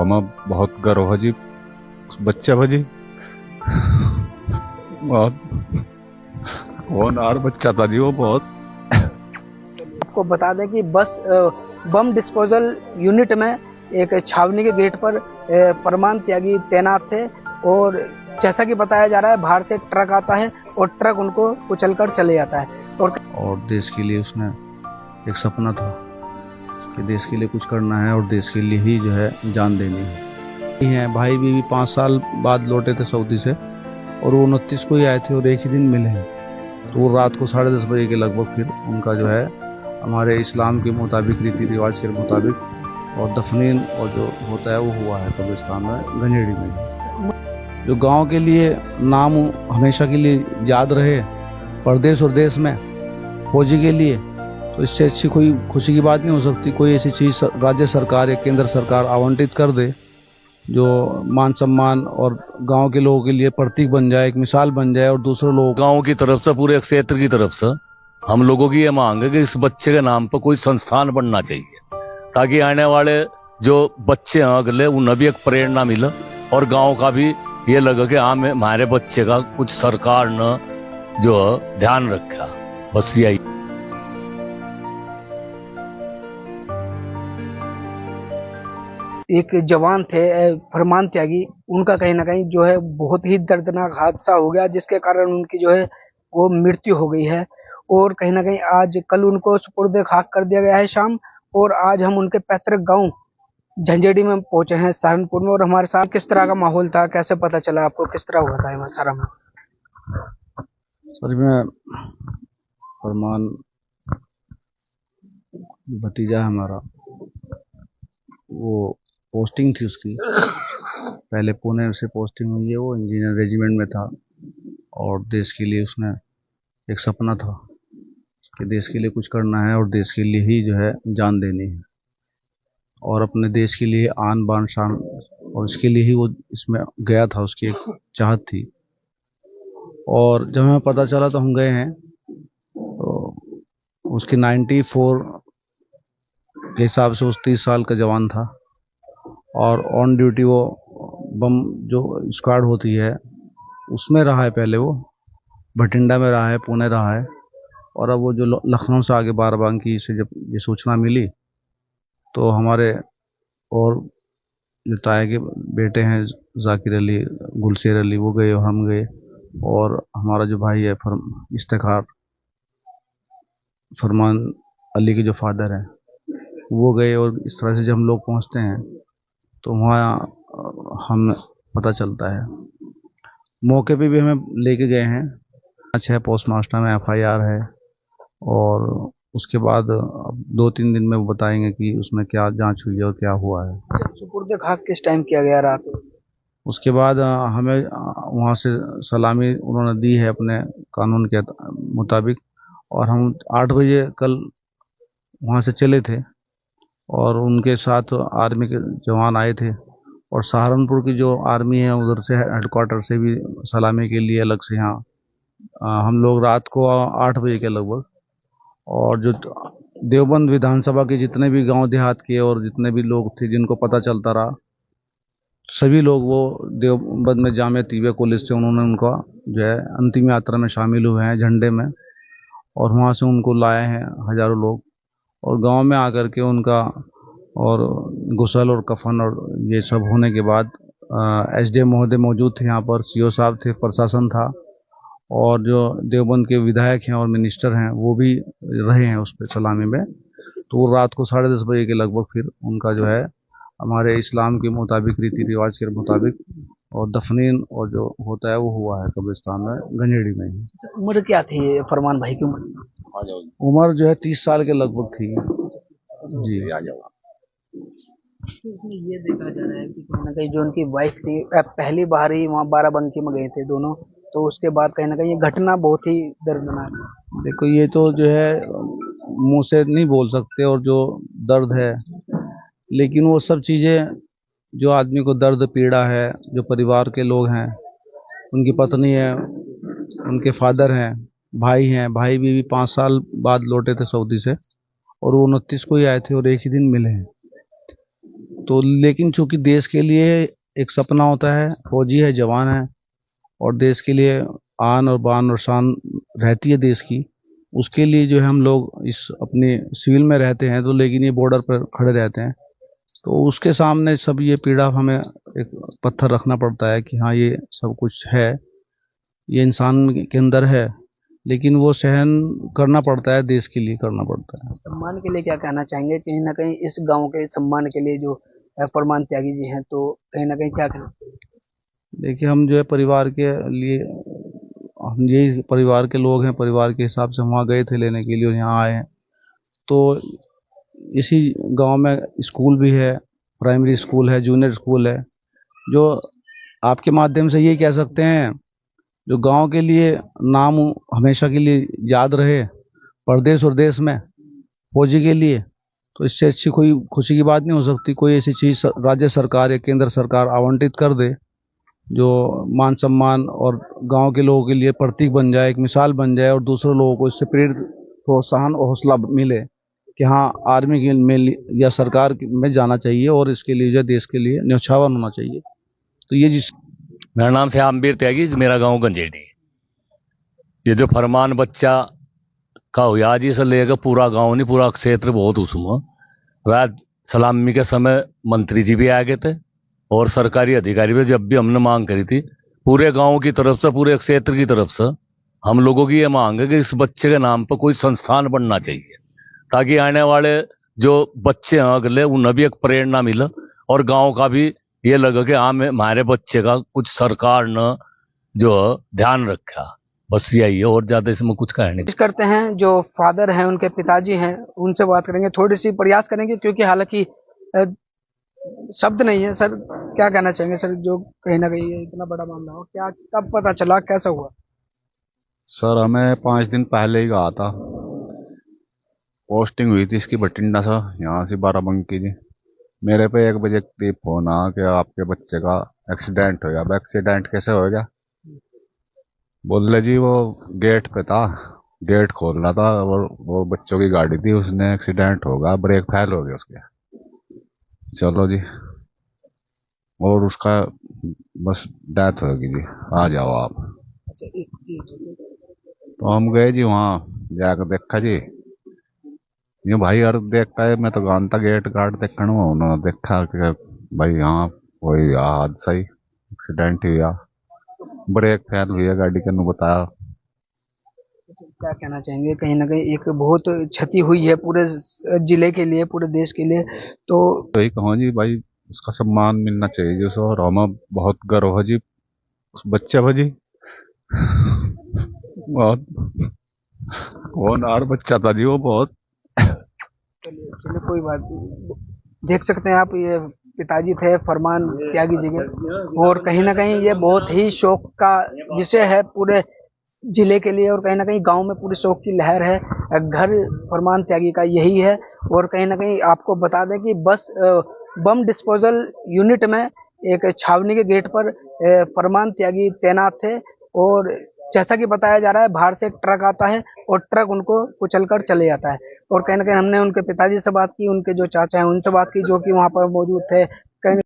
हमें बहुत गर्व है जी उस बच्चे पर जी। बहुत होनहार बच्चा था जी वो बहुत। आपको बता दें कि बम डिस्पोजल यूनिट में एक छावनी के गेट पर फरमान त्यागी तैनात थे और जैसा कि बताया जा रहा है बाहर से एक ट्रक आता है और ट्रक उनको कुचलकर चले जाता है। और देश के लिए उसने एक सपना था कि देश के लिए कुछ करना है और देश के लिए ही जो है जान देनी है। भाई बीवी 5 साल बाद लौटे थे सऊदी से और वो 29 को ही आए थे और एक ही दिन मिले हैं। तो वो रात को 10:30 बजे के लगभग फिर उनका जो है हमारे इस्लाम के मुताबिक रीति रिवाज के मुताबिक और दफनीन और जो होता है वो हुआ है कब्रिस्तान में गंजेड़ी में। जो गांव के लिए नाम हमेशा के लिए याद रहे परदेश और देश में फौजी के लिए, तो इससे अच्छी कोई खुशी की बात नहीं हो सकती। कोई ऐसी चीज़ राज्य सरकार या केंद्र सरकार आवंटित कर दे जो मान सम्मान और गांव के लोगों के लिए प्रतीक बन जाए, एक मिसाल बन जाए और दूसरे लोग गांव की तरफ से पूरे क्षेत्र की तरफ से हम लोगों की ये मांग है कि इस बच्चे के नाम पर कोई संस्थान बनना चाहिए ताकि आने वाले जो बच्चे हैं अगले उन्हें भी एक प्रेरणा मिले और गांव का भी ये लगे कि हमारे बच्चे का कुछ सरकार ने जो ध्यान रखा। बस यही। एक जवान थे फरमान त्यागी, उनका कहीं ना कहीं जो है बहुत ही दर्दनाक हादसा हो गया जिसके कारण उनकी जो है वो मृत्यु हो गई है और कहीं ना कहीं आज कल उनको सुपुर्द खाक कर दिया गया है शाम। और आज हम उनके पैतृक गांव झंझेड़ी में पहुंचे हैं सहारनपुर में और हमारे साथ किस तरह का माहौल था, कैसे पता चला आपको, किस तरह हुआ था ये सारा में? सर में फरमान भतीजा हमारा, वो पोस्टिंग थी उसकी पहले पुणे से पोस्टिंग हुई है, वो इंजीनियर रेजिमेंट में था और देश के लिए उसने एक सपना था कि देश के लिए कुछ करना है और देश के लिए ही जो है जान देनी है और अपने देश के लिए आन बान शान और इसके लिए ही वो इसमें गया था, उसकी एक चाहत थी। और जब हमें पता चला तो हम गए हैं, तो उसकी 94 के हिसाब से उस 30 साल का जवान था और ऑन ड्यूटी वो बम जो स्क्वाड होती है उसमें रहा है। पहले वो भटिंडा में रहा है, पुणे रहा है और अब वो जो लखनऊ से आगे बाराबंकी से जब ये सूचना मिली तो हमारे और जो ताया के बेटे हैं जाकिर अली, गुलशेर अली, वो गए और हम गए और हमारा जो भाई है इफ्तिखार फरमान अली के जो फादर हैं वो गए और इस तरह से जब हम लोग पहुंचते हैं तो वहाँ हम पता चलता है। मौके पे भी हमें लेके गए हैं, 6 पोस्टमास्टर में FIR है और उसके बाद 2-3 दिन में वो बताएंगे कि उसमें क्या जांच हुई है और क्या हुआ है। जब सुपुर्द खाक किस टाइम किया गया रात? उसके बाद हमें वहाँ से सलामी उन्होंने दी है अपने कानून के मुताबिक और हम 8 बजे कल वहाँ से चले थे और उनके साथ आर्मी के जवान आए थे और सहारनपुर की जो आर्मी है उधर से हेडक्वार्टर से भी सलामी के लिए अलग से यहाँ हम लोग रात को 8 बजे के लगभग, और जो देवबंद विधानसभा के जितने भी गांव देहात के और जितने भी लोग थे जिनको पता चलता रहा सभी लोग वो देवबंद में जामे तीबे कॉलेज से उन्होंने उनका जो है अंतिम यात्रा में शामिल हुए हैं झंडे में और वहाँ से उनको लाए हैं हजारों लोग और गांव में आकर के उनका और गुसल और कफन और ये सब होने के बाद SDM महोदय मौजूद थे यहाँ पर, CO साहब थे, प्रशासन था और जो देवबंद के विधायक हैं और मिनिस्टर हैं वो भी रहे हैं उस पर सलामी में। तो वो रात को 10:30 बजे के लगभग फिर उनका जो है हमारे इस्लाम के मुताबिक रीति रिवाज के मुताबिक और दफनीन और जो होता है वो हुआ है कब्रिस्तान में गंजेड़ी में ही। उम्र क्या थी फरमान भाई की उम्र? उम्र जो है 30 साल के लगभग थी जी। इसमें ये देखा जा रहा है कि कहीं ना कहीं जो उनकी वाइफ थी पहली बार ही वहाँ बाराबंकी में गए थे दोनों, तो उसके बाद कहीं ना कहीं ये घटना बहुत ही दर्दनाक है। देखो ये तो जो है मुंह से नहीं बोल सकते और जो दर्द है, लेकिन वो सब चीज़ें जो आदमी को दर्द पीड़ा है, जो परिवार के लोग हैं, उनकी पत्नी है, उनके फादर हैं, भाई हैं, भाई बीवी 5 साल बाद लौटे थे सऊदी से और वो 29 को ही आए थे और एक ही दिन मिले हैं। तो लेकिन चूंकि देश के लिए एक सपना होता है, फौजी है, जवान है, और देश के लिए आन और बान और शान रहती है देश की, उसके लिए जो है हम लोग इस अपने सिविल में रहते हैं, तो लेकिन ये बॉर्डर पर खड़े रहते हैं, तो उसके सामने सब ये पीड़ा हमें एक पत्थर रखना पड़ता है कि हाँ ये सब कुछ है, ये इंसान के अंदर है, लेकिन वो सहन करना पड़ता है, देश के लिए करना पड़ता है। सम्मान के लिए क्या कहना चाहेंगे? कहीं ना कहीं इस गांव के सम्मान के लिए जो फरमान त्यागी जी हैं, तो कहीं ना कहीं क्या कहना चाहिए? देखिए, हम जो है परिवार के लिए, हम यही परिवार के लोग हैं, परिवार के हिसाब से हम वहाँ गए थे लेने के लिए और यहाँ आए हैं। तो इसी गांव में स्कूल भी है, प्राइमरी स्कूल है, जूनियर स्कूल है, जो आपके माध्यम से यही कह सकते हैं, जो गांव के लिए नाम हमेशा के लिए याद रहे परदेश और देश में फौजी के लिए, तो इससे अच्छी कोई खुशी की बात नहीं हो सकती। कोई ऐसी चीज़ राज्य सरकार या केंद्र सरकार आवंटित कर दे जो मान सम्मान और गांव के लोगों के लिए प्रतीक बन जाए, एक मिसाल बन जाए, और दूसरे लोगों को इससे प्रेरित, प्रोत्साहन और हौसला मिले कि हाँ आर्मी के में या सरकार में जाना चाहिए और इसके लिए जो देश के लिए न्यौछावर होना चाहिए। तो ये जिस मेरा नाम से आमबीर त्यागी, मेरा गांव गंजेड़ी। ये जो फरमान बच्चा का हुआ आज से लेकर पूरा गांव नहीं, पूरा क्षेत्र बहुत उसमें रात सलामी के समय मंत्री जी भी आ गए थे और सरकारी अधिकारी भी। जब भी हमने मांग करी थी पूरे गांव की तरफ से, पूरे क्षेत्र की तरफ से, हम लोगों की ये मांग है कि इस बच्चे के नाम पर कोई संस्थान बनना चाहिए, ताकि आने वाले जो बच्चे हैं अगले, उन्हें भी एक प्रेरणा मिले और गांव का भी ये लगे कि हाँ हमारे बच्चे का कुछ सरकार ने जो ध्यान रखा। बस यही है, और ज्यादा इसमें कुछ कहने नहीं। कोशिश करते हैं, जो फादर हैं, उनके पिताजी हैं, उनसे बात करेंगे, थोड़ी सी प्रयास करेंगे, क्योंकि हालांकि शब्द नहीं है। सर, क्या कहना चाहेंगे सर, जो कहीं ना कहीं ये इतना बड़ा मामला हो, क्या कब पता चला, कैसा हुआ? सर हमें 5 दिन पहले ही कहा था, पोस्टिंग हुई थी इसकी बठिंडा से, यहाँ से बाराबंकी जी। मेरे पे 1 बजे करीब फोन आया कि आपके बच्चे का एक्सीडेंट हो गया। अब एक्सीडेंट कैसे हो गया? बोले जी वो गेट पे था, गेट खोल रहा था और वो बच्चों की गाड़ी थी, उसने एक्सीडेंट हो गया, ब्रेक फेल हो गया उसके। चलो जी, और उसका बस डेथ हो गई जी, आ जाओ आप। अच्छा, जी। तो हम गए जी, वहाँ जाकर देखा जी, ये भाई हर देखता है, मैं तो जानता गेट गार्ड देखने में, उन्होंने देखा कि भाई हाँ कोई हादसा ही, एक्सीडेंट ही हुआ, ब्रेक फेल हुई है गाड़ी के, बताया। क्या कहना चाहेंगे? कहीं ना कहीं एक बहुत क्षति हुई है पूरे जिले के लिए, पूरे देश के लिए, तो यही कहूँ जी भाई, उसका सम्मान मिलना चाहिए जी उसे, और हमें बहुत गर्व है जी उस बच्चे पर जी। बहुत होनहार बच्चा था जी वो, बहुत। चलिए कोई बात नहीं। देख सकते हैं आप, ये पिताजी थे फरमान त्यागी जी के, और कहीं ना कहीं ये बहुत ही शोक का विषय है पूरे जिले के लिए, और कहीं ना कहीं गांव में पूरी शोक की लहर है। घर फरमान त्यागी का यही है, और कहीं ना कहीं आपको बता दें कि बस बम डिस्पोजल यूनिट में एक छावनी के गेट पर फरमान त्यागी तैनात थे, और जैसा कि बताया जा रहा है बाहर से एक ट्रक आता है और ट्रक उनको कुचलकर चले जाता है। और कहीं ना कहीं हमने उनके पिताजी से बात की, उनके जो चाचा हैं उनसे बात की, जो कि वहां पर मौजूद थे। कहीं